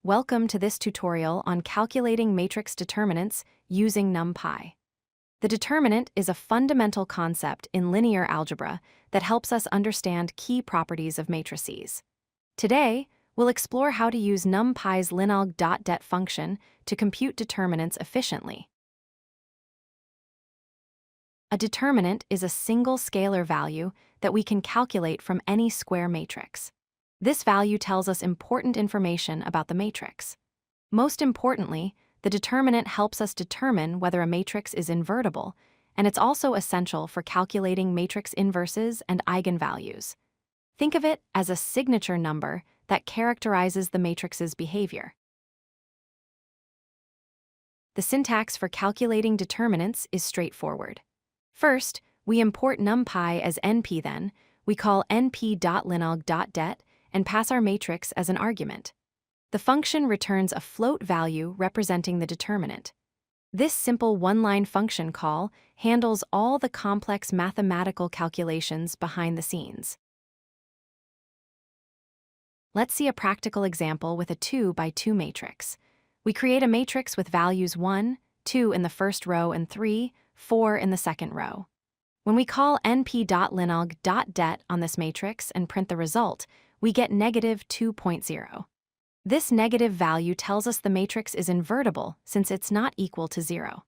Welcome to this tutorial on calculating matrix determinants using NumPy. The determinant is a fundamental concept in linear algebra that helps us understand key properties of matrices. Today, we'll explore how to use NumPy's linalg.det function to compute determinants efficiently. A determinant is a single scalar value that we can calculate from any square matrix. This value tells us important information about the matrix. Most importantly, the determinant helps us determine whether a matrix is invertible, and it's also essential for calculating matrix inverses and eigenvalues. Think of it as a signature number that characterizes the matrix's behavior. The syntax for calculating determinants is straightforward. First, we import NumPy as np, then we call np.linalg.det and pass our matrix as an argument. The function returns a float value representing the determinant. This simple one-line function call handles all the complex mathematical calculations behind the scenes. Let's see a practical example with a 2 by 2 matrix. We create a matrix with values 1, 2 in the first row and 3, 4 in the second row. When we call np.linalg.det on this matrix and print the result, we get negative 2.0. This negative value tells us the matrix is invertible since it's not equal to 0.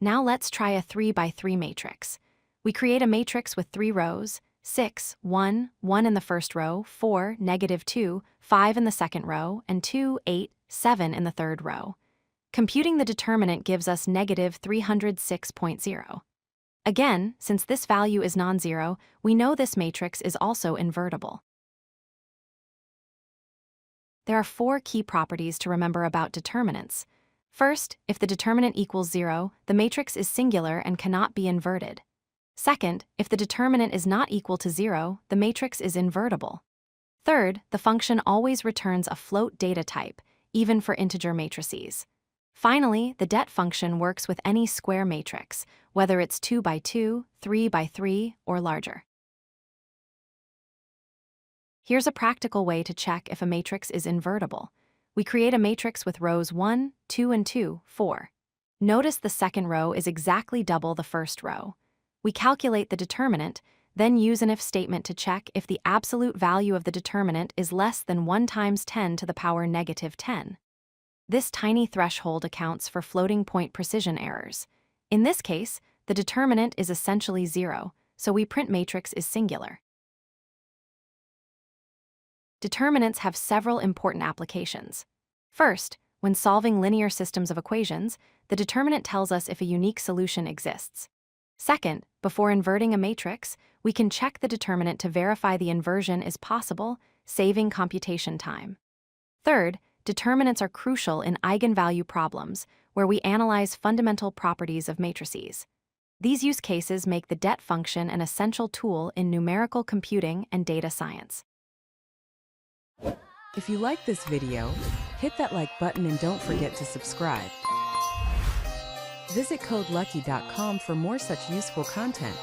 Now let's try a 3 by 3 matrix. We create a matrix with 3 rows, 6, 1, 1 in the first row, 4, negative 2, 5 in the second row, and 2, 8, 7 in the third row. Computing the determinant gives us negative 306.0. Again, since this value is non-zero, we know this matrix is also invertible. There are 4 key properties to remember about determinants. First, if the determinant equals 0, the matrix is singular and cannot be inverted. Second, if the determinant is not equal to 0, the matrix is invertible. Third, the function always returns a float data type, even for integer matrices. Finally, the det function works with any square matrix, whether it's 2 by 2, 3 by 3, or larger. Here's a practical way to check if a matrix is invertible. We create a matrix with rows 1, 2, and 2, 4. Notice the second row is exactly double the first row. We calculate the determinant, then use an if statement to check if the absolute value of the determinant is less than 1 times 10 to the power negative 10. This tiny threshold accounts for floating point precision errors. In this case, the determinant is essentially 0, so we print matrix is singular. Determinants have several important applications. First, when solving linear systems of equations, the determinant tells us if a unique solution exists. Second, before inverting a matrix, we can check the determinant to verify the inversion is possible, saving computation time. Third, determinants are crucial in eigenvalue problems, where we analyze fundamental properties of matrices. These use cases make the det function an essential tool in numerical computing and data science. If you like this video, hit that like button and don't forget to subscribe. Visit codelucky.com for more such useful content.